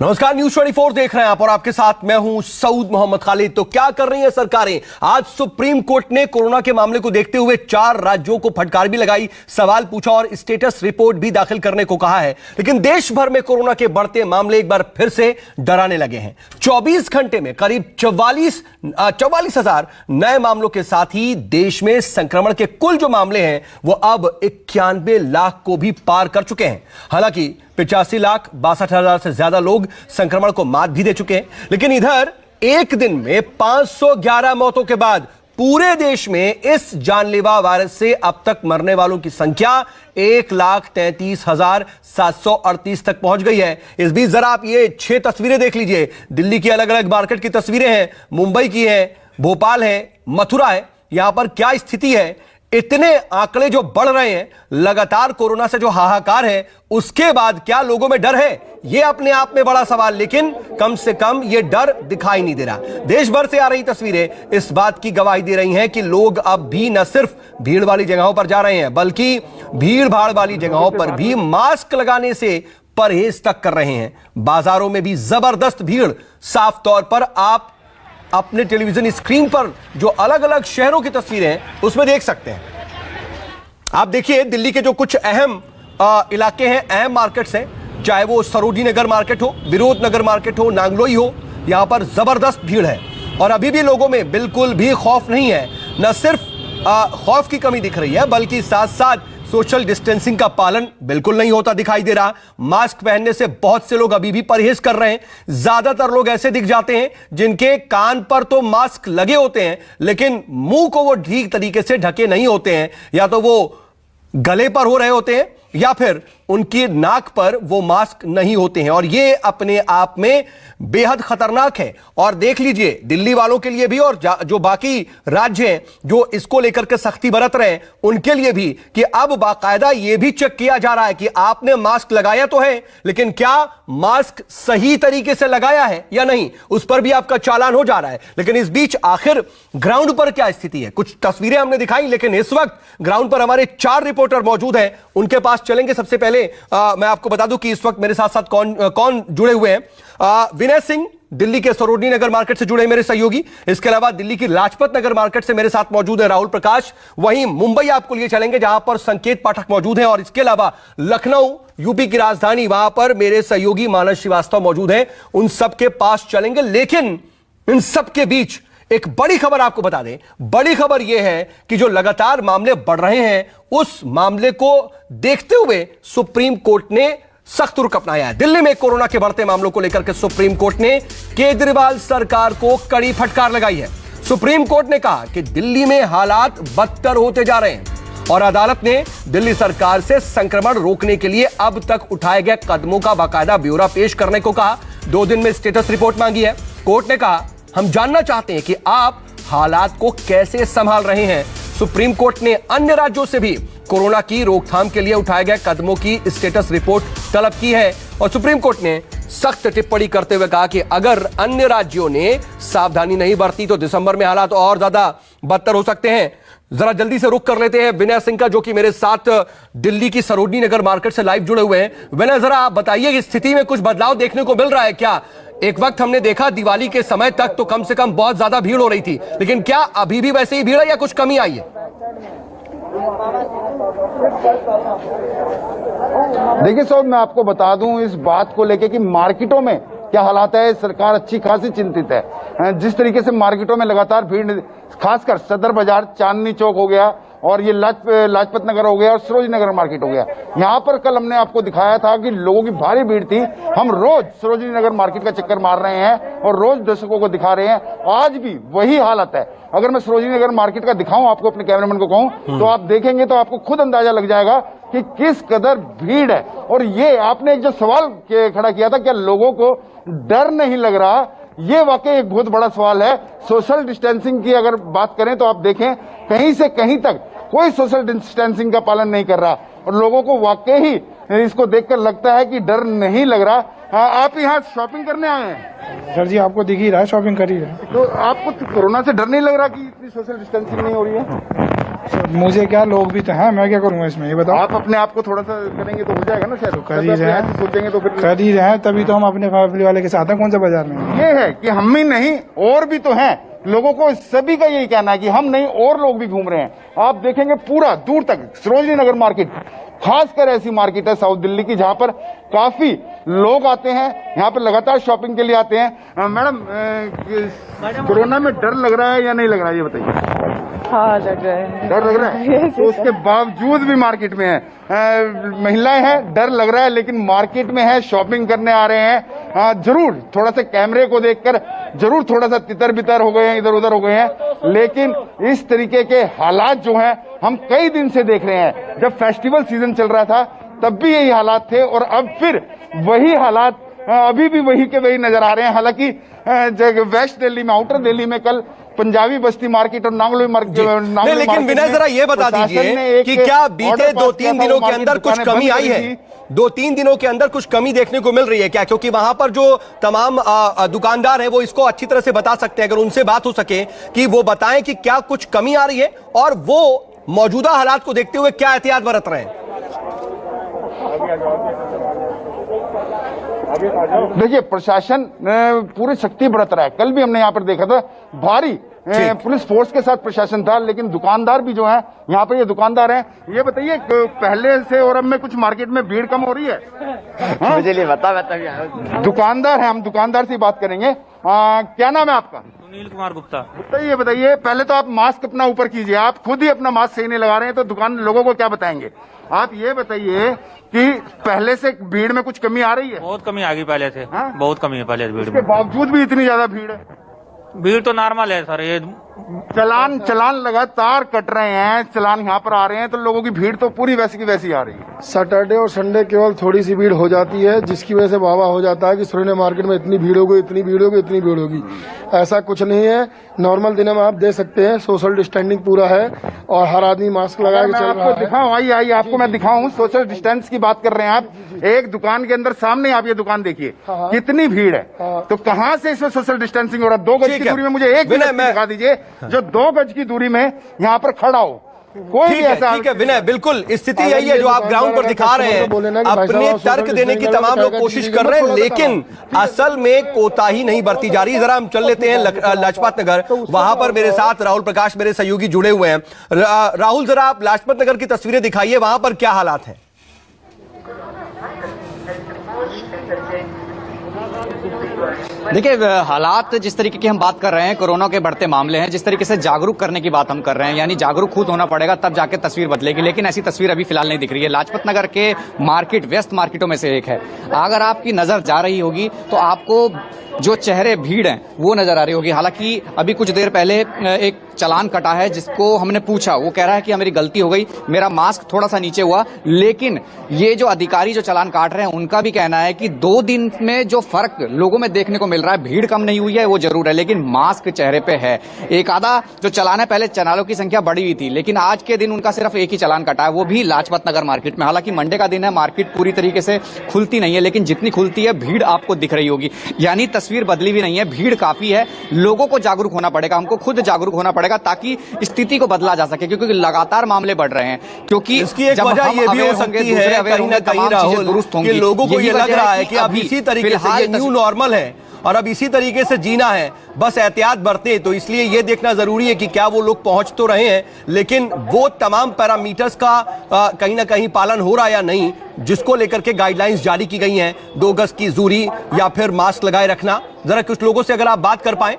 नमस्कार, न्यूज 24 देख रहे हैं आप और आपके साथ मैं हूं सऊद मोहम्मद खालिद। तो क्या कर रही हैं सरकारें? आज सुप्रीम कोर्ट ने कोरोना के मामले को देखते हुए 4 राज्यों को फटकार भी लगाई, सवाल पूछा और स्टेटस रिपोर्ट भी दाखिल करने को कहा है। लेकिन देश भर में कोरोना के बढ़ते मामले एक बार फिर से डराने लगे हैं। 24 घंटे में करीब 44,000 नए मामलों के साथ ही देश में संक्रमण के कुल जो मामले हैं वो अब 91 लाख को भी पार कर चुके हैं। हालांकि 85,62,000 से ज्यादा लोग संक्रमण को मात भी दे चुके हैं। लेकिन इधर एक दिन में 511 मौतों के बाद पूरे देश में इस जानलेवा वायरस से अब तक मरने वालों की संख्या 1,33,738 तक पहुंच गई है। इस बीच जरा आप ये 6 तस्वीरें देख लीजिए। दिल्ली की अलग अलग मार्केट की तस्वीरें हैं, मुंबई की है, भोपाल है, मथुरा है। यहां पर क्या स्थिति है, इतने आंकड़े जो बढ़ रहे हैं, लगातार कोरोना से जो हाहाकार है, उसके बाद क्या लोगों में डर है? यह अपने आप में बड़ा सवाल। लेकिन कम से कम यह डर दिखाई नहीं दे रहा। देश भर से आ रही तस्वीरें इस बात की गवाही दे रही हैं कि लोग अब भी न सिर्फ भीड़ वाली जगहों पर जा रहे हैं, बल्कि भीड़ भाड़ वाली जगहों पर भी मास्क लगाने से परहेज तक कर रहे हैं। बाजारों में भी जबरदस्त भीड़। साफ तौर पर आप अपने टेलीविजन स्क्रीन पर जो अलग अलग शहरों की तस्वीरें हैं उसमें देख सकते हैं। आप देखिए दिल्ली के जो कुछ अहम इलाके हैं, अहम मार्केट्स हैं, चाहे वो सरोजिनी नगर मार्केट हो, विरोध नगर मार्केट हो, नांगलोई हो, यहां पर जबरदस्त भीड़ है और अभी भी लोगों में बिल्कुल भी खौफ नहीं है। न सिर्फ खौफ की कमी दिख रही है, बल्कि साथ साथ सोशल डिस्टेंसिंग का पालन बिल्कुल नहीं होता दिखाई दे रहा। मास्क पहनने से बहुत से लोग अभी भी परहेज कर रहे हैं। ज्यादातर लोग ऐसे दिख जाते हैं जिनके कान पर तो मास्क लगे होते हैं, लेकिन मुंह को वो ठीक तरीके से ढके नहीं होते हैं, या तो वो गले पर हो रहे होते हैं या फिर उनकी नाक पर वो मास्क नहीं होते हैं। और ये अपने आप में बेहद खतरनाक है। और देख लीजिए दिल्ली वालों के लिए भी और जो बाकी राज्य हैं जो इसको लेकर के सख्ती बरत रहे हैं उनके लिए भी, कि अब बाकायदा ये भी चेक किया जा रहा है कि आपने मास्क लगाया तो है, लेकिन क्या मास्क सही तरीके से लगाया है या नहीं, उस पर भी आपका चालान हो जा रहा है। लेकिन इस बीच आखिर ग्राउंड पर क्या स्थिति है? कुछ तस्वीरें हमने दिखाई, लेकिन इस वक्त ग्राउंड पर हमारे 4 रिपोर्टर मौजूद हैं, उनके पास चलेंगे। सबसे पहले मैं आपको बता दूं कि इस वक्त मेरे साथ साथ कौन जुड़े हुए हैं। विनय सिंह दिल्ली के सरोजिनी नगर मार्केट से जुड़े मेरे सहयोगी। इसके अलावा दिल्ली की लाजपत नगर मार्केट से मेरे साथ मौजूद है राहुल प्रकाश। वहीं मुंबई आपको लिए चलेंगे जहां पर संकेत पाठक मौजूद हैं, और इसके अलावा लखनऊ यूपी की राजधानी, वहां पर मेरे सहयोगी मानस श्रीवास्तव मौजूद हैं। उन सबके पास चलेंगे। लेकिन इन सबके बीच एक बड़ी खबर आपको बता दें। बड़ी खबर यह है कि जो लगातार मामले बढ़ रहे हैं, उस मामले को देखते हुए सुप्रीम कोर्ट ने सख्त रुख अपनाया है। दिल्ली में कोरोना के बढ़ते मामलों को लेकर के सुप्रीम कोर्ट ने केजरीवाल सरकार को कड़ी फटकार लगाई है। सुप्रीम कोर्ट ने कहा कि दिल्ली में हालात बदतर होते जा रहे हैं और अदालत ने दिल्ली सरकार से संक्रमण रोकने के लिए अब तक उठाए गए कदमों का बाकायदा ब्यौरा पेश करने को कहा। 2 दिन में स्टेटस रिपोर्ट मांगी है। कोर्ट ने कहा, हम जानना चाहते हैं कि आप हालात को कैसे संभाल रहे हैं। सुप्रीम कोर्ट ने अन्य राज्यों से भी कोरोना की रोकथाम के लिए उठाए गए कदमों की स्टेटस रिपोर्ट तलब की है। और सुप्रीम कोर्ट ने सख्त टिप्पणी करते हुए कहा कि अगर अन्य राज्यों ने सावधानी नहीं बरती तो दिसंबर में हालात और ज्यादा बदतर हो सकते हैं। जरा जल्दी से रुक कर लेते हैं विनय सिंह का, जो कि मेरे साथ दिल्ली की सरोजिनी नगर मार्केट से लाइव जुड़े हुए हैं। विनय, जरा आप बताइए कि स्थिति में कुछ बदलाव देखने को मिल रहा है क्या? एक वक्त हमने देखा दिवाली के समय तक तो कम से कम बहुत ज्यादा भीड़ हो रही थी, लेकिन क्या अभी भी वैसे ही भीड़ है या कुछ कमी आई है? देखिए साहब, मैं आपको बता दूं इस बात को लेके कि मार्केटों में क्या हालात है, सरकार अच्छी खासी चिंतित है। जिस तरीके से मार्केटों में लगातार भीड़, खासकर सदर बाजार, चांदनी चौक हो गया और ये लाजपत नगर हो गया और सरोजिनी नगर मार्केट हो गया, यहाँ पर कल हमने आपको दिखाया था कि लोगों की भारी भीड़ थी। हम रोज सरोजिनी नगर मार्केट का चक्कर मार रहे हैं और रोज दर्शकों को दिखा रहे हैं। आज भी वही हालत है। अगर मैं सरोजिनी नगर मार्केट का दिखाऊं आपको, अपने कैमरामैन को कहूं, तो आप देखेंगे तो आपको खुद अंदाजा लग जाएगा कि किस कदर भीड़ है। और ये आपने एक जो सवाल खड़ा किया था, क्या लोगों को डर नहीं लग रहा, ये वाकई एक बहुत बड़ा सवाल है। सोशल डिस्टेंसिंग की अगर बात करें तो आप देखें कहीं से कहीं तक कोई सोशल डिस्टेंसिंग का पालन नहीं कर रहा और लोगों को वाकई ही इसको देखकर लगता है कि डर नहीं लग रहा। आप यहाँ शॉपिंग करने आए हैं? सर जी, आपको दिख ही रहा है शॉपिंग कर ही रहे हैं। तो आपको कोरोना से डर नहीं लग रहा कि इतनी सोशल डिस्टेंसिंग नहीं हो रही है? मुझे क्या, लोग भी तो हैं, मैं क्या करूँगा इसमें, ये बताओ। आप अपने आप को थोड़ा सा करेंगे तो हो जाएगा ना शायद, कर ही रहे हैं, सोचेंगे तो फिर कर ही रहे हैं, तभी तो हम अपने फैमिली वाले के साथ हैं। कौन सा बाजार में ये है कि हम ही नहीं और भी तो हैं। लोगों को सभी का यही कहना है कि हम नहीं और लोग भी घूम रहे हैं। आप देखेंगे पूरा दूर तक सरोजनी नगर मार्केट, खासकर ऐसी मार्केट है साउथ दिल्ली की जहां पर काफी लोग आते हैं, यहाँ पर लगातार शॉपिंग के लिए आते हैं। मैडम, कोरोना में डर लग रहा है या नहीं लग रहा है, ये बताइए। हाँ, लग रहा है। डर लग रहा है तो उसके बावजूद भी मार्केट में है, महिलाएं हैं, डर लग रहा है लेकिन मार्केट में है, शॉपिंग करने आ रहे हैं। जरूर थोड़ा सा कैमरे को देखकर जरूर थोड़ा सा तितर बितर हो गए हैं, इधर उधर हो गए हैं, लेकिन इस तरीके के हालात जो हैं हम कई दिन से देख रहे हैं। जब फेस्टिवल सीजन चल रहा था तब भी यही हालात थे और अब फिर वही हालात अभी भी वही के वही नजर आ रहे हैं। हालांकि वेस्ट दिल्ली में, आउटर दिल्ली में कल पंजाबी बस्ती मार्केट और नांगलोई मार्केट, लेकिन विनय जरा ये बता दीजिए कि क्या बीते 2-3 दिनों के अंदर कुछ कमी आई है? 2-3 दिनों के अंदर कुछ कमी देखने को मिल रही है क्या? क्योंकि वहां पर जो तमाम दुकानदार हैं वो इसको अच्छी तरह से बता सकते हैं, अगर उनसे बात हो सके कि वो बताएं कि क्या कुछ कमी आ रही है और वो मौजूदा हालात को देखते हुए क्या एहतियात बरत रहे हैं। देखिए, प्रशासन पूरी शक्ति बरत रहा है। कल भी हमने यहाँ पर देखा था भारी पुलिस फोर्स के साथ प्रशासन था, लेकिन दुकानदार भी जो है यहाँ पर, ये दुकानदार हैं, ये बताइए पहले से और अब में कुछ मार्केट में भीड़ कम हो रही है? मुझे नहीं पता, दुकानदार है, हम दुकानदार से बात करेंगे। क्या नाम है आपका? सुनील कुमार गुप्ता। ये बताइए, पहले तो आप मास्क अपना ऊपर कीजिए, आप खुद ही अपना मास्क सही नहीं लगा रहे हैं तो दुकान लोगों को क्या बताएंगे? आप ये बताइए कि पहले से भीड़ में कुछ कमी आ रही है? बहुत कमी आ गई पहले से। हाँ? बहुत कमी है पहले से भीड़ इसके में। बावजूद भी इतनी ज्यादा भीड़ है? भीड़ तो नॉर्मल है सर, ये चलान लगातार कट रहे हैं, चलान यहाँ पर आ रहे हैं, तो लोगों की भीड़ तो पूरी वैसी की वैसी आ रही है। सैटरडे और संडे केवल थोड़ी सी भीड़ हो जाती है, जिसकी वजह से वावा हो जाता है कि सरोजनी मार्केट में इतनी भीड़ होगी, इतनी भीड़ होगी, इतनी भीड़ होगी। ऐसा कुछ नहीं है। नॉर्मल दिनों में आप देख सकते हैं सोशल डिस्टेंसिंग पूरा है और हर आदमी मास्क लगा के चल रहा है। दिखाऊं, आइए आपको मैं दिखाऊं। सोशल डिस्टेंस की बात कर रहे हैं आप। एक दुकान के अंदर सामने आप ये दुकान देखिए, कितनी भीड़ है। तो कहाँ से इसमें सोशल डिस्टेंसिंग हो रहा है? 2 गज की दूरी में मुझे एक दिखा दीजिए जो 2 गज की दूरी में यहाँ पर खड़ा हो। कोई भी ऐसा, ठीक है विनय, बिल्कुल स्थिति यही है जो आप ग्राउंड पर दिखा रहे हैं। अपने तर्क देने की तमाम लोग कोशिश कर रहे हैं, लेकिन असल में कोताही नहीं बरती जा रही। जरा हम चल लेते हैं लाजपत नगर, वहां पर मेरे साथ राहुल प्रकाश मेरे सहयोगी जुड़े हुए हैं। राहुल, जरा आप लाजपत नगर की तस्वीरें दिखाइए, वहां पर क्या हालात हैं? देखिए, हालात जिस तरीके की हम बात कर रहे हैं, कोरोना के बढ़ते मामले हैं, जिस तरीके से जागरूक करने की बात हम कर रहे हैं, यानी जागरूक खुद होना पड़ेगा तब जाके तस्वीर बदलेगी, लेकिन ऐसी तस्वीर अभी फिलहाल नहीं दिख रही है। लाजपत नगर के मार्केट व्यस्त मार्केटों में से एक है। अगर आपकी नजर जा रही होगी तो आपको जो चेहरे भीड़ हैं वो नजर आ रही होगी। हालांकि अभी कुछ देर पहले एक चालान कटा है, जिसको हमने पूछा, वो कह रहा है कि मेरी गलती हो गई, मेरा मास्क थोड़ा सा नीचे हुआ। लेकिन ये जो अधिकारी जो चालान काट रहे हैं उनका भी कहना है कि 2 दिन में जो फर्क लोगों में देखने को मिल रहा है, भीड़ कम नहीं हुई है वो जरूर है, लेकिन मास्क चेहरे पे है। एक आधा जो चालान है, पहले चालानों की संख्या बढ़ी हुई थी, लेकिन आज के दिन उनका सिर्फ एक ही चालान कटा है, वो भी लाजपत नगर मार्केट में। हालांकि मंडे का दिन है, मार्केट पूरी तरीके से खुलती नहीं है, लेकिन जितनी खुलती है भीड़ आपको दिख रही होगी। यानी तस्वीर बदली भी नहीं है, भीड़ काफी है। लोगों को जागरूक होना पड़ेगा, हमको खुद जागरूक होना पड़ेगा ताकि स्थिति को बदला जा सके, क्योंकि लगातार मामले बढ़ रहे हैं। क्योंकि इसकी एक वजह ये भी हो सकती है कहीं ना कहीं राहुल, कि लोगों को ये लग रहा है कि अब इसी तरीके से ये न्यू नॉर्मल है और अब इसी तरीके से जीना है, बस एहतियात बरते। तो इसलिए ये देखना जरूरी है कि क्या वो लोग पहुंच तो रहे हैं, लेकिन वो तमाम पैरामीटर्स का कहीं ना कहीं पालन हो रहा है या नहीं, जिसको लेकर के गाइडलाइंस जारी की गई हैं, 2 गज की दूरी या फिर मास्क लगाए रखना। जरा कुछ लोगों से अगर आप बात कर पाए।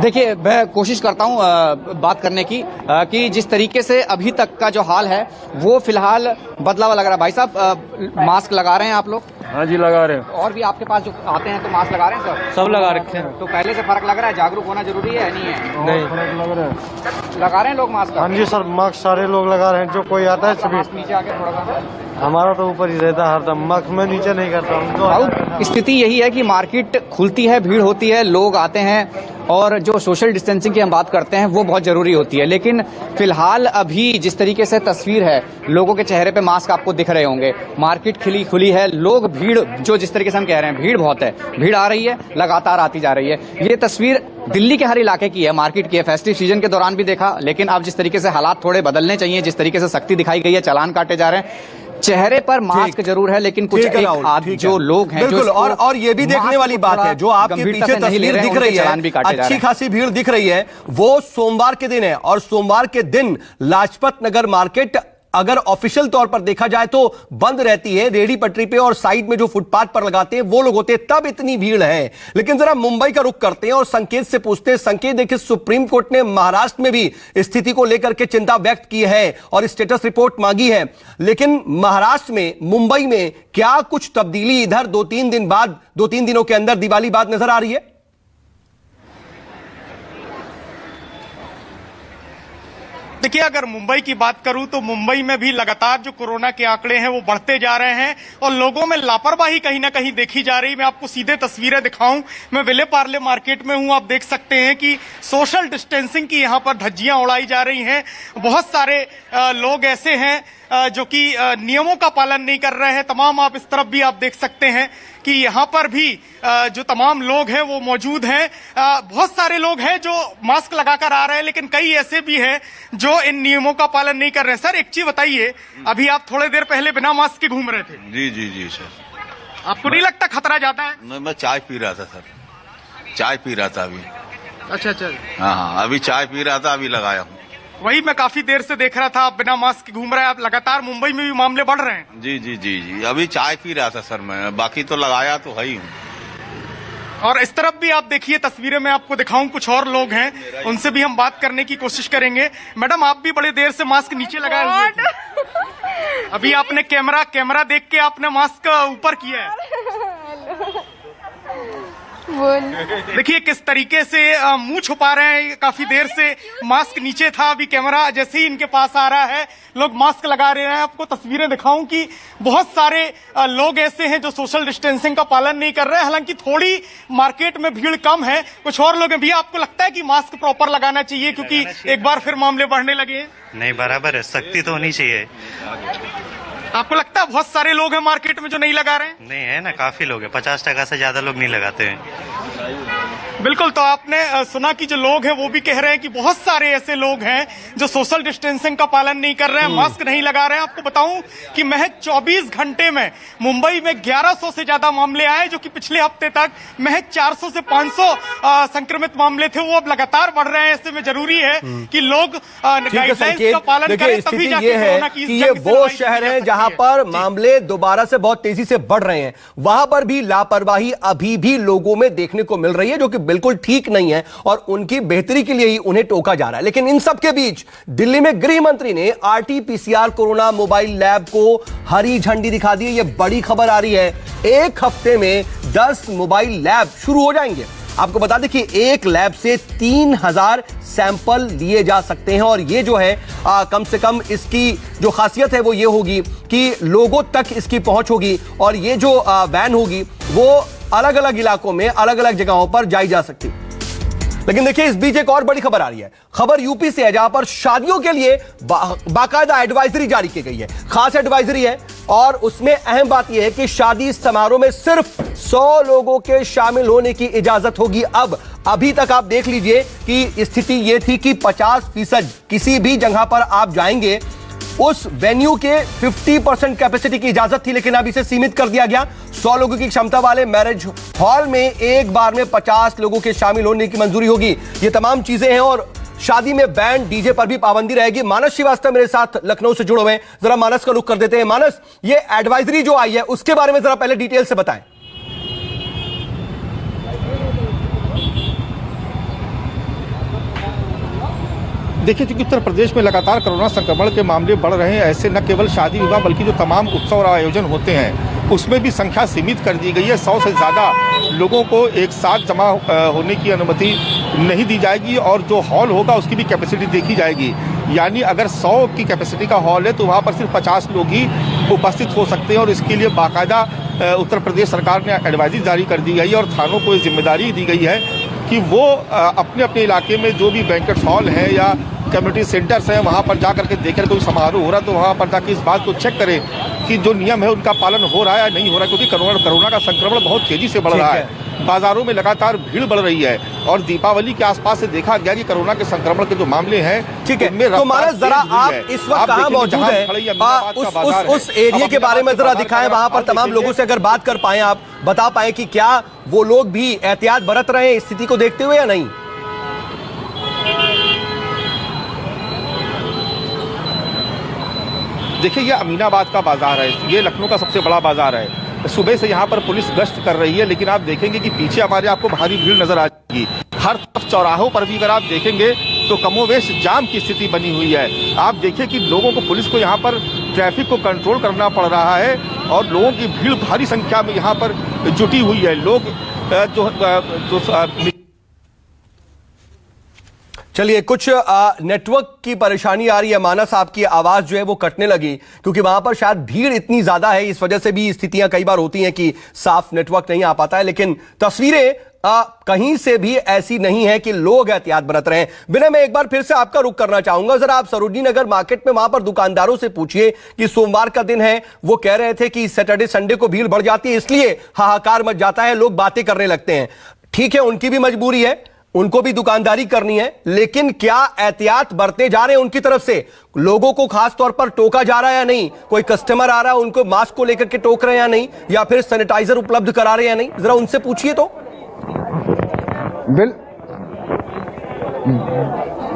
देखिए, मैं कोशिश करता हूं बात करने की कि जिस तरीके से अभी तक का जो हाल है वो फिलहाल बदला हुआ लग रहा है। भाई साहब, मास्क लगा रहे हैं आप लोग? हाँ जी, लगा रहे हैं। और भी आपके पास जो आते हैं तो मास्क लगा रहे हैं सर? सब लगा रखे हैं। तो पहले से फर्क लग रहा है? जागरूक होना जरूरी है, नहीं है? नहीं, लगा रहे हैं लोग मास्क? हाँ जी सर, मास्क सारे लोग लगा रहे हैं, जो कोई आता है सभी। मास्क नीचे आके थोड़ा सा हमारा तो ऊपर ही रहता है हरदम, मैं नीचे नहीं करता हूँ। राहुल, स्थिति यही है कि मार्केट खुलती है, भीड़ होती है, लोग आते हैं और जो सोशल डिस्टेंसिंग की हम बात करते हैं वो बहुत जरूरी होती है। लेकिन फिलहाल अभी जिस तरीके से तस्वीर है, लोगों के चेहरे पे मास्क आपको दिख रहे होंगे, मार्केट खुली है, लोग भीड़ जो जिस तरीके से हम कह रहे हैं, भीड़ बहुत है, भीड़ आ रही है, लगातार आती जा रही है। ये तस्वीर दिल्ली के हर इलाके की है, मार्केट की है। फेस्टिव सीजन के दौरान भी देखा, लेकिन अब जिस तरीके से हालात थोड़े बदलने चाहिए, जिस तरीके से सख्ती दिखाई गई है, चालान काटे जा रहे हैं, चेहरे पर मास्क जरूर है, लेकिन कुछ एक आध जो लोग हैं बिल्कुल, और ये भी देखने वाली बात है, जो आपके पीछे तस्वीर दिख रही है, अच्छी खासी भीड़ दिख रही है, वो सोमवार के दिन है। और सोमवार के दिन लाजपत नगर मार्केट अगर ऑफिशियल तौर पर देखा जाए तो बंद रहती है। रेडी पटरी पे और साइड में जो फुटपाथ पर लगाते हैं वो लोग होते हैं, तब इतनी भीड़ है। लेकिन जरा मुंबई का रुख करते हैं और संकेत से पूछते हैं। संकेत, देखिए, सुप्रीम कोर्ट ने महाराष्ट्र में भी स्थिति को लेकर के चिंता व्यक्त की है और स्टेटस रिपोर्ट मांगी है। लेकिन महाराष्ट्र में, मुंबई में क्या कुछ तब्दीली इधर 2-3 दिन बाद, 2-3 दिनों के अंदर दिवाली बाद नजर आ रही है? देखिए, अगर मुंबई की बात करूं तो मुंबई में भी लगातार जो कोरोना के आंकड़े हैं वो बढ़ते जा रहे हैं और लोगों में लापरवाही कहीं ना कहीं देखी जा रही। मैं आपको सीधे तस्वीरें दिखाऊं, मैं विले पार्ले मार्केट में हूं। आप देख सकते हैं कि सोशल डिस्टेंसिंग की यहां पर धज्जियां उड़ाई जा रही हैं। बहुत सारे लोग ऐसे हैं जो कि नियमों का पालन नहीं कर रहे हैं। तमाम आप इस तरफ भी आप देख सकते हैं कि यहाँ पर भी जो तमाम लोग हैं वो मौजूद हैं। बहुत सारे लोग हैं जो मास्क लगाकर आ रहे हैं, लेकिन कई ऐसे भी हैं जो इन नियमों का पालन नहीं कर रहे हैं। सर, एक चीज बताइए, अभी आप थोड़े देर पहले बिना मास्क के घूम रहे थे? जी जी जी सर। आपको नहीं लगता खतरा ज्यादा है? नहीं, मैं चाय पी रहा था सर, चाय पी रहा था अभी। अच्छा अच्छा। हाँ, अभी चाय पी रहा था, अभी लगाया हूँ। वही मैं काफी देर से देख रहा था, आप बिना मास्क के घूम रहे हैं। आप लगातार मुंबई में भी मामले बढ़ रहे हैं? जी जी जी जी, अभी चाय पी रहा था सर मैं, बाकी तो लगाया तो है ही हूँ। और इस तरफ भी आप देखिए, तस्वीरें मैं आपको दिखाऊं, कुछ और लोग हैं, उनसे भी हम बात करने की कोशिश करेंगे। मैडम, आप भी बड़ी देर से मास्क नीचे लगाए हुए थे, अभी आपने कैमरा देख के आपने मास्क ऊपर किया है। देखिए किस तरीके से मुंह छुपा रहे हैं, काफी देर से मास्क नीचे था, अभी कैमरा जैसे ही इनके पास आ रहा है लोग मास्क लगा रहे हैं। आपको तस्वीरें दिखाऊं कि बहुत सारे लोग ऐसे हैं जो सोशल डिस्टेंसिंग का पालन नहीं कर रहे हैं। हालांकि थोड़ी मार्केट में भीड़ कम है, कुछ और लोग भी। आपको लगता है कि मास्क प्रॉपर लगाना चाहिए, क्योंकि एक बार फिर मामले बढ़ने लगे हैं? नहीं, बराबर है, सख्ती तो होनी चाहिए। आपको लगता है बहुत सारे लोग हैं मार्केट में जो नहीं लगा रहे हैं? नहीं है ना, काफी लोग हैं, 50% से ज्यादा लोग नहीं लगाते हैं। बिल्कुल, तो आपने सुना कि जो लोग हैं वो भी कह रहे हैं कि बहुत सारे ऐसे लोग हैं जो सोशल डिस्टेंसिंग का पालन नहीं कर रहे हैं, मास्क नहीं लगा रहे हैं। आपको बताऊं कि महज 24 घंटे में मुंबई में 1100 से ज्यादा मामले आए, जो कि पिछले हफ्ते तक महज 400 से 500 संक्रमित मामले थे, वो अब लगातार बढ़ रहे हैं। ऐसे में जरूरी है कि लोग गाइडलाइंस का पालन करें, तभी जाके कोरोना की इस ये जंग से वो लड़ाई शहर जीत है जा जहां सकती है। पर मामले दोबारा से बहुत तेजी से बढ़ रहे हैं। वहां पर भी लापरवाही अभी भी लोगों में देखने को मिल रही है, जो कि बिल्कुल ठीक नहीं है और उनकी बेहतरी के लिए ही उन्हें टोका जा रहा है। लेकिन इन सब के बीच दिल्ली में गृह मंत्री ने आरटी-पीसीआर कोरोना मोबाइल लैब को हरी झंडी दिखा दी है। यह बड़ी खबर आ रही है। एक हफ्ते में 10 मोबाइल लैब शुरू हो जाएंगे। आपको बता दें कि एक लैब से 3000 सैंपल लिए जा सकते हैं और ये जो है कम से कम इसकी जो खासियत है वो ये होगी कि लोगों तक इसकी पहुंच होगी और ये जो वैन होगी वो अलग अलग इलाकों में, अलग अलग जगहों पर जाई जा सकती। लेकिन देखिए, इस बीच एक और बड़ी खबर आ रही है। खबर यूपी से है, जहां पर शादियों के लिए बाकायदा एडवाइजरी जारी की गई है। खास एडवाइजरी है और उसमें अहम बात यह है कि शादी समारोह में सिर्फ 100 लोगों के शामिल होने की इजाजत होगी। अब अभी तक आप देख लीजिए कि स्थिति यह थी कि 50% किसी भी जगह पर आप जाएंगे उस वेन्यू के 50% कैपेसिटी की इजाजत थी, लेकिन अब इसे सीमित कर दिया गया। 100 लोगों की क्षमता वाले मैरिज हॉल में एक बार में 50 लोगों के शामिल होने की मंजूरी होगी। ये तमाम चीजें हैं और शादी में बैंड डीजे पर भी पाबंदी रहेगी। मानस श्रीवास्तव मेरे साथ लखनऊ से जुड़े हुए हैं, जरा मानस का रुख कर देते हैं। मानस, ये एडवाइजरी जो आई है उसके बारे में जरा पहले डिटेल से बताएं। देखिए, चूंकि उत्तर प्रदेश में लगातार कोरोना संक्रमण के मामले बढ़ रहे हैं, ऐसे न केवल शादी विवाह बल्कि जो तमाम उत्सव और आयोजन होते हैं उसमें भी संख्या सीमित कर दी गई है। 100 से ज़्यादा लोगों को एक साथ जमा होने की अनुमति नहीं दी जाएगी और जो हॉल होगा उसकी भी कैपेसिटी देखी जाएगी। यानी अगर 100 की कैपेसिटी का हॉल है तो वहाँ पर सिर्फ 50 लोग ही उपस्थित हो सकते हैं और इसके लिए बाकायदा उत्तर प्रदेश सरकार ने एडवाइजरी जारी कर दी गई है और थानों को जिम्मेदारी दी गई है कि वो अपने अपने इलाके में जो भी बैंक्वेट हॉल है या कम्युनिटी सेंटर्स हैं वहाँ पर जा करके देखें कोई समारोह हो रहा है तो वहाँ पर जाकर इस बात को चेक करें कि जो नियम है उनका पालन हो रहा है या नहीं हो रहा है, क्योंकि कोरोना का संक्रमण बहुत तेजी से बढ़ रहा है। बाजारों में लगातार भीड़ बढ़ रही है और दीपावली के आसपास से देखा गया कि कोरोना के संक्रमण के जो मामले हैं, ठीक है। तो मानस जरा आप इस वक्त कहाँ मौजूद हैं, उस एरिया के बारे में जरा दिखाएं, वहां पर तमाम लोगों से अगर बात कर पाए, आप बता पाए कि क्या वो लोग भी एहतियात बरत रहे हैं स्थिति को देखते हुए या नहीं। देखिए, ये अमीनाबाद का बाजार है, ये लखनऊ का सबसे बड़ा बाजार है। सुबह से यहाँ पर पुलिस गश्त कर रही है, लेकिन आप देखेंगे कि पीछे हमारे आपको भारी भीड़ नजर आ जाएगी। हर तरफ चौराहों पर भी अगर आप देखेंगे तो कमोवेश जाम की स्थिति बनी हुई है। आप देखिए कि लोगों को, पुलिस को यहाँ पर ट्रैफिक को कंट्रोल करना पड़ रहा है और लोगों की भीड़ भारी संख्या में यहाँ पर जुटी हुई है। लोग चलिए, कुछ नेटवर्क की परेशानी आ रही है मानस, आपकी आवाज जो है वो कटने लगी क्योंकि वहां पर शायद भीड़ इतनी ज्यादा है, इस वजह से भी स्थितियां कई बार होती हैं कि साफ नेटवर्क नहीं आ पाता है। लेकिन तस्वीरें कहीं से भी ऐसी नहीं है कि लोग एहतियात बरत रहे हैं। विनय, मैं एक बार फिर से आपका रुख करना चाहूंगा, जरा आप सरोजनी नगर मार्केट में वहां पर दुकानदारों से पूछिए कि सोमवार का दिन है, वो कह रहे थे कि सैटरडे संडे को भीड़ बढ़ जाती है, इसलिए हाहाकार मच जाता है, लोग बातें करने लगते हैं। ठीक है, उनकी भी मजबूरी है, उनको भी दुकानदारी करनी है, लेकिन क्या एहतियात बरते जा रहे हैं उनकी तरफ से? लोगों को खास तौर पर टोका जा रहा है या नहीं? कोई कस्टमर आ रहा है, उनको मास्क को लेकर के टोक रहे हैं या नहीं, या फिर सैनिटाइजर उपलब्ध करा रहे हैं या नहीं? जरा उनसे पूछिए तो।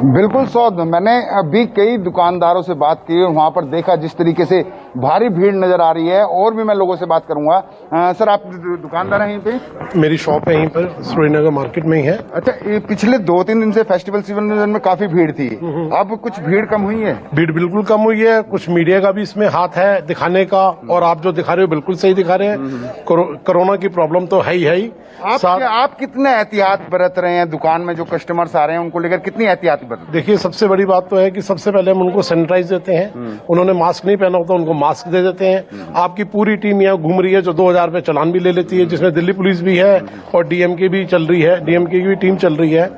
बिल्कुल सौद, मैंने अभी कई दुकानदारों से बात की और वहां पर देखा जिस तरीके से भारी भीड़ नजर आ रही है, और भी मैं लोगों से बात करूंगा। सर, आप दुकानदार हैं यहीं पे? मेरी शॉप है यहीं पर, सरोजनी मार्केट में ही है। अच्छा, पिछले 2-3 दिन से फेस्टिवल सीजन में काफी भीड़ थी, अब कुछ भीड़ कम हुई है? भीड़ बिल्कुल कम हुई है, कुछ मीडिया का भी इसमें हाथ है दिखाने का, और आप जो दिखा रहे हो बिल्कुल सही दिखा रहे हैं। कोरोना की प्रॉब्लम तो है ही। आप कितने एहतियात बरत रहे हैं? दुकान में जो कस्टमर्स आ रहे हैं उनको लेकर कितनी एहतियात बरत? देखिए, सबसे बड़ी बात तो है कि सबसे पहले हम उनको सैनिटाइज देते हैं, उन्होंने मास्क नहीं पहना होता उनको मास्क दे देते हैं। आपकी पूरी टीम यहाँ घूम रही है जो 2000 रुपए चालान भी ले लेती है, जिसमें दिल्ली पुलिस भी है और डीएमके भी चल रही है, डीएमके की भी टीम चल रही है।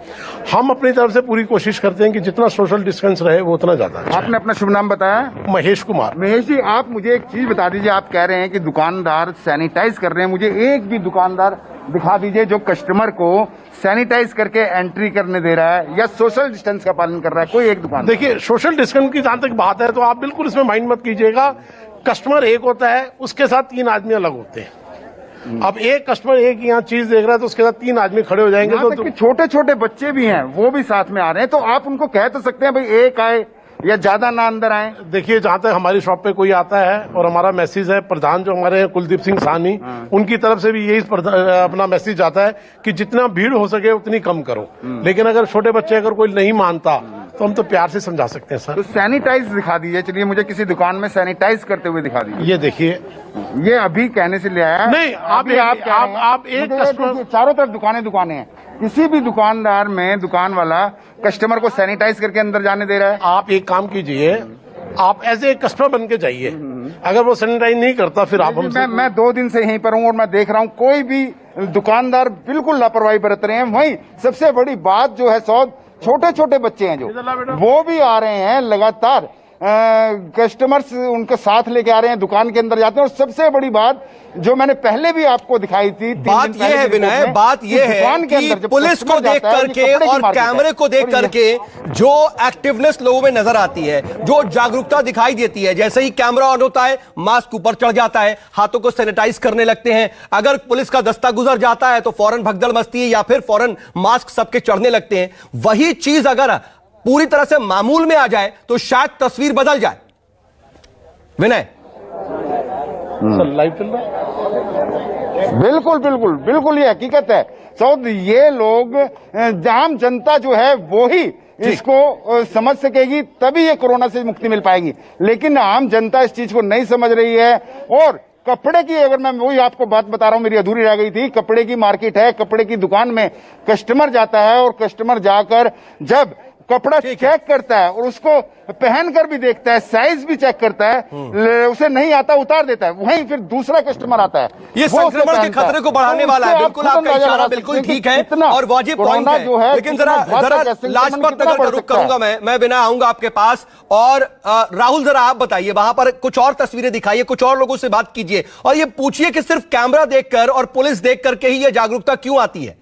हम अपनी तरफ से पूरी कोशिश करते हैं कि जितना सोशल डिस्टेंस रहे वो उतना ज्यादा। आपने अपना शुभ नाम बताया? महेश कुमार। महेश जी, आप मुझे एक चीज बता दीजिए, आप कह रहे हैं कि दुकानदार सैनिटाइज कर रहे हैं, मुझे एक भी दुकानदार दिखा दीजिए जो कस्टमर को सैनिटाइज करके एंट्री करने दे रहा है या सोशल डिस्टेंस का पालन कर रहा है। कोई एक दुकान? देखिए, सोशल डिस्टेंस की जहां तक बात है तो आप बिल्कुल इसमें माइंड मत कीजिएगा। कस्टमर एक होता है, उसके साथ 3 आदमी अलग होते हैं। अब एक कस्टमर एक यहाँ चीज देख रहा है तो उसके साथ 3 आदमी खड़े हो जाएंगे। तो छोटे छोटे बच्चे भी हैं, वो भी साथ में आ रहे हैं, तो आप उनको कह तो सकते हैं भाई एक आए या ज्यादा ना अंदर आए। देखिए, जहां तक हमारी शॉप पे कोई आता है और हमारा मैसेज है, प्रधान जो हमारे हैं कुलदीप सिंह साहनी, उनकी तरफ से भी यही अपना मैसेज आता है कि जितना भीड़ हो सके उतनी कम करो। लेकिन अगर छोटे बच्चे अगर कोई नहीं मानता तो हम तो प्यार से समझा सकते हैं। सर, तो सैनिटाइज दिखा दीजिए, चलिए मुझे किसी दुकान में सैनिटाइज करते हुए दिखा दीजिए। ये देखिए, ये अभी कहने से ले आया नहीं, आप एक कस्टमर, चारों तरफ दुकानें हैं, किसी भी दुकानदार में दुकान वाला कस्टमर को सैनिटाइज करके अंदर जाने दे रहा है? आप एक काम कीजिए, आप एज ए कस्टमर बन के जाइए, अगर वो सैनिटाइज नहीं करता फिर आप हमसे। मैं 2 दिन से यहीं पर हूँ और मैं देख रहा हूँ कोई भी दुकानदार बिल्कुल लापरवाही बरत रहे हैं। वहीं सबसे बड़ी बात जो है सौद, छोटे छोटे बच्चे हैं जो वो भी आ रहे हैं लगातार, कस्टमर्स उनके साथ लेके आ रहे हैं, दुकान के अंदर जाते हैं। और सबसे बड़ी बात जो मैंने पहले भी आपको दिखाई थी, बात यह है विनय, बात यह है कि पुलिस को देख करके और कैमरे को देख करके जो एक्टिवनेस लोगों में नजर आती है, जो जागरूकता दिखाई देती है, जैसे ही कैमरा ऑन होता है मास्क ऊपर चढ़ जाता है, हाथों को सैनिटाइज करने लगते हैं। अगर पुलिस का दस्ता गुजर जाता है तो फौरन भगदड़ मचती है या फिर फौरन मास्क सबके चढ़ने लगते हैं। वही चीज अगर पूरी तरह से मामूल में आ जाए तो शायद तस्वीर बदल जाए। विनय, लाइव चल रहा है? बिल्कुल बिल्कुल बिल्कुल, ये हकीकत है सौद। ये लोग, आम जनता जो है वो ही इसको समझ सकेगी, तभी ये कोरोना से मुक्ति मिल पाएगी। लेकिन आम जनता इस चीज को नहीं समझ रही है। और कपड़े की, अगर मैं वही आपको बात बता रहा हूं, मेरी अधूरी रह गई थी, कपड़े की मार्केट है, कपड़े की दुकान में कस्टमर जाता है और कस्टमर जाकर जब कपड़ा चेक करता है और उसको पहन कर भी देखता है, साइज भी चेक करता है, उसे नहीं आता उतार देता है, वहीं फिर दूसरा कस्टमर आता है। ये संक्रमण के खतरे को बढ़ाने वाला है। बिल्कुल आपका इशारा बिल्कुल ठीक है और वाजिब पॉइंट है, लेकिन जरा लाजपत नगर का रुख करूंगा मैं बिना आऊंगा आपके पास। और राहुल जरा आप बताइए, वहां पर कुछ और तस्वीरें दिखाइए, कुछ और लोगों से बात कीजिए और ये पूछिए कि सिर्फ कैमरा देखकर और पुलिस देख करके ही ये जागरूकता क्यों आती है।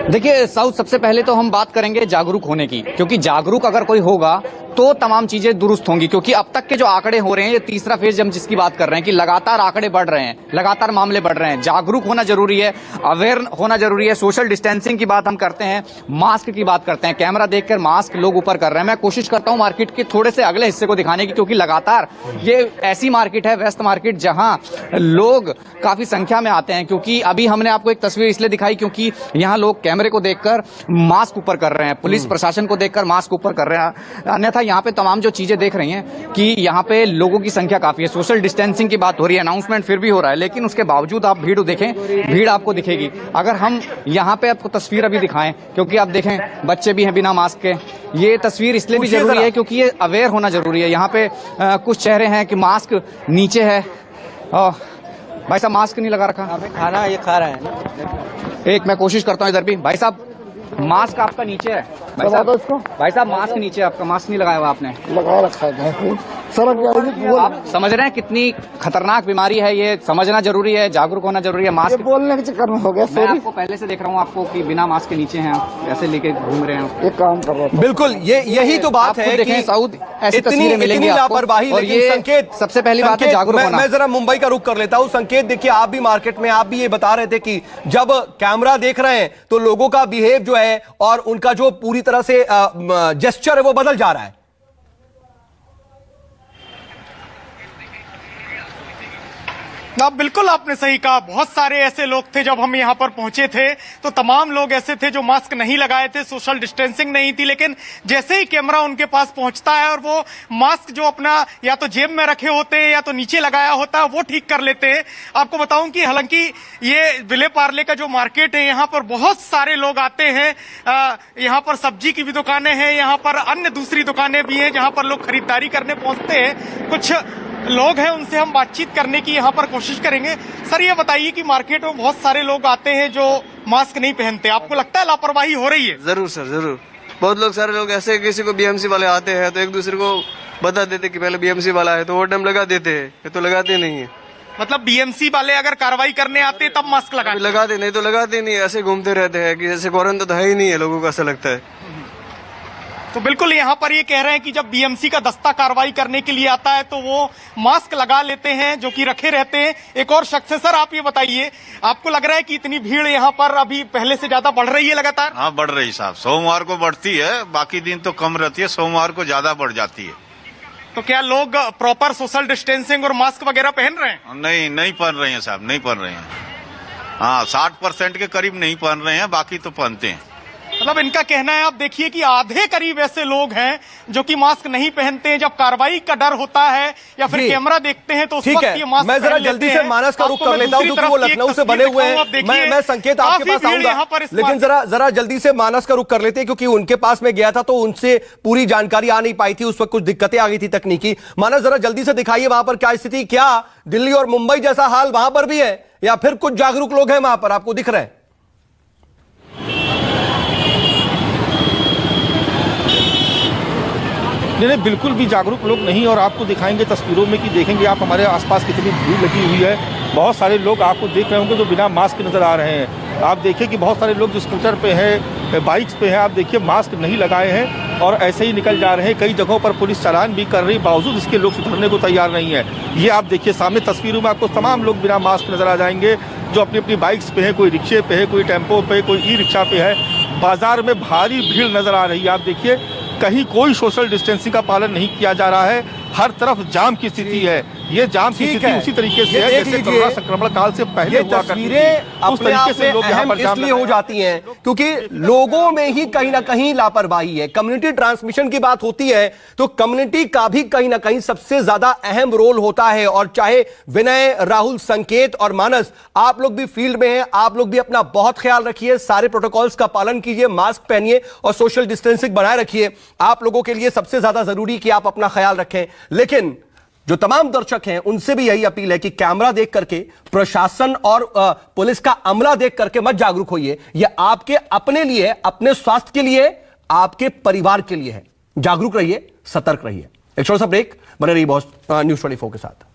देखिए साउथ, सबसे पहले तो हम बात करेंगे जागरूक होने की, क्योंकि जागरूक अगर कोई होगा तो तमाम चीजें दुरुस्त होंगी। क्योंकि अब तक के जो आंकड़े हो रहे हैं, ये तीसरा फेज हम जिसकी बात कर रहे हैं कि लगातार आंकड़े बढ़ रहे हैं, लगातार मामले बढ़ रहे हैं। जागरूक होना जरूरी है, अवेयर होना जरूरी है। सोशल डिस्टेंसिंग की बात हम करते हैं, मास्क की बात करते हैं, कैमरा देखकर मास्क लोग ऊपर कर रहे हैं। मैं कोशिश करता हूं मार्केट के थोड़े से अगले हिस्से को दिखाने की, क्योंकि लगातार ये ऐसी मार्केट है, वेस्ट मार्केट, जहां लोग काफी संख्या में आते हैं। क्योंकि अभी हमने आपको एक तस्वीर इसलिए दिखाई क्योंकि यहां लोग कैमरे को देखकर मास्क ऊपर कर रहे हैं, पुलिस प्रशासन को देखकर मास्क ऊपर कर रहे हैं। अन्यथा यहाँ पे तमाम जो चीजें देख रही हैं कि यहाँ पे लोगों की संख्या काफी है। सोशल डिस्टेंसिंग की बात हो रही है, अनाउंसमेंट फिर भी हो रहा है, लेकिन उसके बावजूद आप भीड़ देखें, भीड़ आपको दिखेगी। अगर हम यहाँ पे आपको तस्वीर अभी दिखाएं, क्योंकि आप देखें बच्चे भी हैं बिना मास्क के, ये तस्वीर इसलिए भी जरूरी है क्योंकि ये अवेयर होना जरूरी है। यहाँ पे कुछ चेहरे हैं कि मास्क नीचे है। भाई साहब मास्क नहीं लगा रखा, खाना ये खा रहे हैं। एक मैं कोशिश करता हूँ इधर भी। भाई साहब मास्क आपका नीचे है, भाई साहब मास्क नीचे है आपका, मास्क नहीं लगाया हुआ आपने। लगा रखा है सड़क। आप समझ रहे हैं कितनी खतरनाक बीमारी है ये, समझना जरूरी है, जागरूक होना जरूरी है। मास्क बोलने के चक्कर में हो गया। मैं आपको पहले से देख रहा हूँ आपको कि बिना मास्क के नीचे हैं आप, ऐसे लेके घूम रहे हैं, एक काम कर रहा हूं। बिल्कुल यही तो बात है कि साउथ ऐसी तस्वीरें मिलेंगी आपको। लापरवाही, और ये संकेत, सबसे पहली बात है जागरूक होना। मैं जरा मुंबई का रुख कर लेता हूं। संकेत देखिए, आप भी मार्केट में, आप भी ये बता रहे थे कि जब कैमरा देख रहे हैं तो लोगों का बिहेव जो है और उनका जो पूरी तरह से जेस्चर है वो बदल जा रहा है। आप बिल्कुल आपने सही कहा। बहुत सारे ऐसे लोग थे जब हम यहाँ पर पहुंचे थे तो तमाम लोग ऐसे थे जो मास्क नहीं लगाए थे, सोशल डिस्टेंसिंग नहीं थी, लेकिन जैसे ही कैमरा उनके पास पहुंचता है और वो मास्क जो अपना या तो जेब में रखे होते हैं या तो नीचे लगाया होता है वो ठीक कर लेते हैं। आपको बताऊं कि हालांकि ये विले पार्ले का जो मार्केट है यहाँ पर बहुत सारे लोग आते हैं। यहाँ पर सब्जी की भी दुकानें हैं, यहाँ पर अन्य दूसरी दुकानें भी हैं जहाँ पर लोग खरीदारी करने पहुंचते हैं। कुछ लोग हैं, उनसे हम बातचीत करने की यहाँ पर कोशिश करेंगे। सर ये बताइए कि मार्केट में बहुत सारे लोग आते हैं जो मास्क नहीं पहनते, आपको लगता है लापरवाही हो रही है? जरूर सर, जरूर। बहुत लोग, सारे लोग ऐसे, किसी को बीएमसी वाले आते हैं तो एक दूसरे को बता देते कि पहले बीएमसी वाला है, तो वो टाइम लगा देते हैं, ये तो लगाते नहीं है। मतलब बीएमसी वाले अगर कार्रवाई करने आते तब मास्क लगाते नहीं तो लगाते नहीं, ऐसे घूमते रहते हैं कि जैसे क्वारंटाइन तो है ही नहीं है, लोगों को ऐसा लगता है। तो बिल्कुल यहाँ पर ये कह रहे हैं कि जब बीएमसी का दस्ता कार्रवाई करने के लिए आता है तो वो मास्क लगा लेते हैं जो कि रखे रहते हैं। एक और शख्स है, सर आप ये बताइए, आपको लग रहा है कि इतनी भीड़ यहाँ पर अभी पहले से ज्यादा बढ़ रही है लगातार? हाँ बढ़ रही साहब, सोमवार को बढ़ती है, बाकी दिन तो कम रहती है, सोमवार को ज्यादा बढ़ जाती है। तो क्या लोग प्रॉपर सोशल डिस्टेंसिंग और मास्क वगैरह पहन रहे हैं? नहीं पहन रहे हैं साहब, नहीं पहन रहे हैं। हाँ 60% के करीब नहीं पहन रहे हैं, बाकी तो पहनते हैं। मतलब इनका कहना है, आप देखिए कि आधे करीब ऐसे लोग हैं जो कि मास्क नहीं पहनते हैं। जब कार्रवाई का डर होता है या फिर कैमरा देखते हैं तो उस वक्त ये मास्क मैं जरा जल्दी से मानस का रुख कर लेता हूं क्योंकि वो लखनऊ से बने हुए हैं। मैं संकेत आपके पास आऊंगा, लेकिन जरा जल्दी से मानस का रुख कर लेते हैं क्योंकि उनके पास में गया था तो उनसे पूरी जानकारी आ नहीं पाई थी, उस वक्त कुछ दिक्कतें आ गई थी तकनीकी। मानस जरा जल्दी से दिखाइए वहां पर क्या स्थिति, क्या दिल्ली और मुंबई जैसा हाल वहां पर भी है या फिर कुछ जागरूक लोग हैं वहां पर, आपको दिख रहे हैं? नहीं, बिल्कुल भी जागरूक लोग नहीं, और आपको दिखाएंगे तस्वीरों में कि देखेंगे आप हमारे आसपास कितनी भीड़ लगी हुई है। बहुत सारे लोग आपको देख रहे होंगे जो बिना मास्क नजर आ रहे हैं। आप देखिए कि बहुत सारे लोग जो स्कूटर पे हैं, बाइक्स पे हैं, आप देखिए मास्क नहीं लगाए हैं और ऐसे ही निकल जा रहे हैं। कई जगहों पर पुलिस चालान भी कर रही, बावजूद इसके लोग सुधरने को तैयार नहीं है। ये आप देखिए सामने तस्वीरों में आपको तमाम लोग बिना मास्क नजर आ जाएंगे जो अपनी अपनी बाइक्स पे है, कोई रिक्शे पे है, कोई टेम्पो पे, कोई ई रिक्शा पे है। बाजार में भारी भीड़ नजर आ रही है। आप देखिए कहीं कोई सोशल डिस्टेंसिंग का पालन नहीं किया जा रहा है हर तरफ जाम की स्थिति है। ये जाम की ठीक स्थिति है। उसी तरीके से ये है देख जैसे लीजिए, कोरोना संक्रमण काल से पहले ये हुआ करती थी। तस्वीरें उस अपने तरीके आप से में लोग यहाँ अहम पर जाम इसलिए लगा हो जाती हैं क्योंकि लोगों में ही कहीं ना कहीं लापरवाही है। कम्युनिटी ट्रांसमिशन की बात होती है तो कम्युनिटी का भी कहीं ना कहीं सबसे ज्यादा अहम रोल होता है। और चाहे विनय, राहुल, संकेत और मानस, आप लोग भी फील्ड में हैं, आप लोग भी अपना बहुत ख्याल रखिए, सारे प्रोटोकॉल्स का पालन कीजिए, मास्क पहनिए और सोशल डिस्टेंसिंग बनाए रखिए। आप लोगों के लिए सबसे ज्यादा जरूरी कि आप अपना ख्याल रखें। लेकिन जो तमाम दर्शक हैं उनसे भी यही अपील है कि कैमरा देख करके, प्रशासन और पुलिस का अमला देख करके मत जागरूक होइए। यह आपके अपने लिए, अपने स्वास्थ्य के लिए, आपके परिवार के लिए है। जागरूक रहिए, सतर्क रहिए। एक छोटा सा ब्रेक, बने रहिए न्यूज़ 24 के साथ।